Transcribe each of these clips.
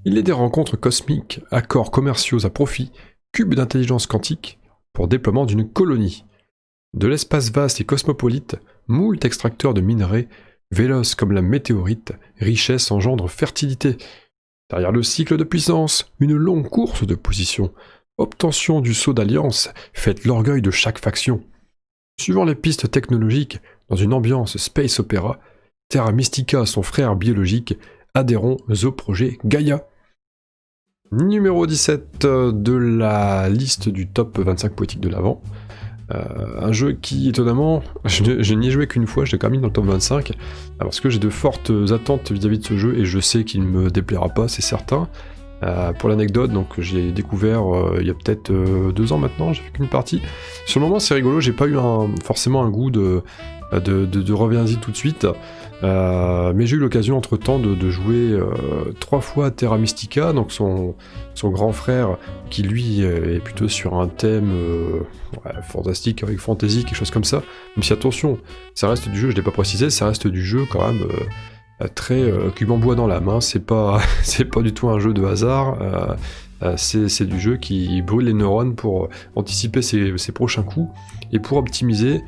Il est des rencontres cosmiques, accords commerciaux à profit, cubes d'intelligence quantique pour déploiement d'une colonie. De l'espace vaste et cosmopolite, moult extracteurs de minerais, véloces comme la météorite, richesse engendre fertilité. Derrière le cycle de puissance, une longue course de position. Obtention du sceau d'alliance, faites l'orgueil de chaque faction. Suivant les pistes technologiques, dans une ambiance space opéra, Terra Mystica, son frère biologique, adhérons au projet Gaïa. Numéro 17 de la liste du top 25 poétique de l'Avent. Un jeu qui, étonnamment, je n'y ai joué qu'une fois, je l'ai quand même mis dans le top 25, parce que j'ai de fortes attentes vis-à-vis de ce jeu, et je sais qu'il ne me déplaira pas, c'est certain. Pour l'anecdote, donc j'ai découvert il y a peut-être 2 ans maintenant, j'ai fait qu'une partie. Sur le moment c'est rigolo, j'ai pas eu forcément un goût de reviens-y tout de suite, mais j'ai eu l'occasion entre temps de jouer 3 fois à Terra Mystica, donc son grand frère qui lui est plutôt sur un thème fantastique avec fantasy, quelque chose comme ça. Même si attention, ça reste du jeu, je l'ai pas précisé, ça reste du jeu quand même très cube en bois dans l'âme, hein. C'est pas du tout un jeu de hasard, c'est du jeu qui brûle les neurones pour anticiper ses prochains coups et pour optimiser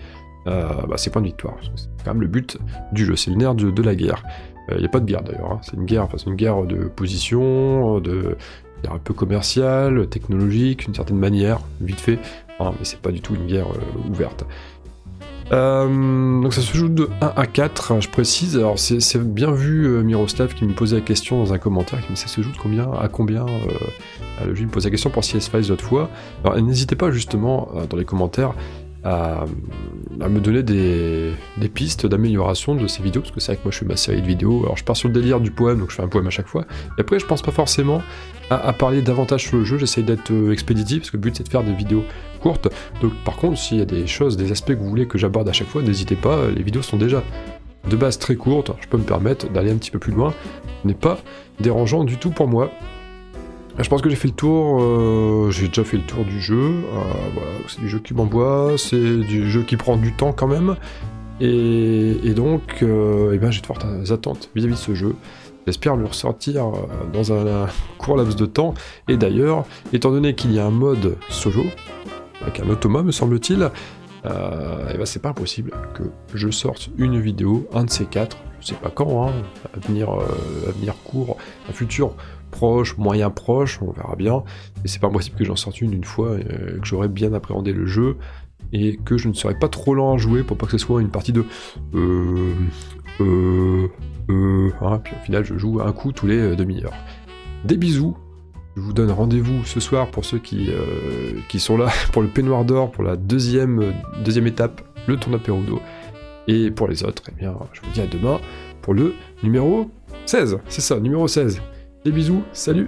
ses points de victoire. C'est quand même le but du jeu, c'est le nerf de la guerre. Il n'y a pas de guerre d'ailleurs, hein. C'est une guerre de position, guerre un peu commerciale, technologique, d'une certaine manière, vite fait, hein, mais c'est pas du tout une guerre ouverte. Donc ça se joue de 1 à 4, je précise. Alors c'est bien vu Miroslav qui me posait la question dans un commentaire, qui me dit ça se joue de combien à combien. Le jeu me pose la question pour CS5 l'autre fois. Alors n'hésitez pas justement dans les commentaires à me donner des pistes d'amélioration de ces vidéos, parce que c'est vrai que moi je fais ma série de vidéos, alors je pars sur le délire du poème, donc je fais un poème à chaque fois, et après je pense pas forcément à parler davantage sur le jeu, j'essaye d'être expéditif, parce que le but c'est de faire des vidéos courtes, donc par contre s'il y a des choses, des aspects que vous voulez que j'aborde à chaque fois, n'hésitez pas, les vidéos sont déjà de base très courtes, je peux me permettre d'aller un petit peu plus loin, ce n'est pas dérangeant du tout pour moi. Je pense que j'ai fait le tour, j'ai déjà fait le tour du jeu, voilà, c'est du jeu cube en bois, c'est du jeu qui prend du temps quand même, et donc j'ai de fortes attentes vis-à-vis de ce jeu. J'espère le ressortir dans un court laps de temps, et d'ailleurs, étant donné qu'il y a un mode solo, avec un automa me semble-t-il, c'est pas impossible que je sorte une vidéo, un de ces 4, je sais pas quand, hein, à venir court, un futur proche, moyen proche, on verra bien, et c'est pas impossible que j'en sorte une fois, que j'aurai bien appréhendé le jeu, et que je ne serai pas trop lent à jouer pour pas que ce soit une partie de puis au final je joue un coup tous les demi-heures. Des bisous, je vous donne rendez-vous ce soir pour ceux qui sont là pour le peignoir d'or, pour la deuxième étape, le tournoi Perudo, et pour les autres, je vous dis à demain pour le numéro 16, c'est ça, numéro 16. Des bisous, salut.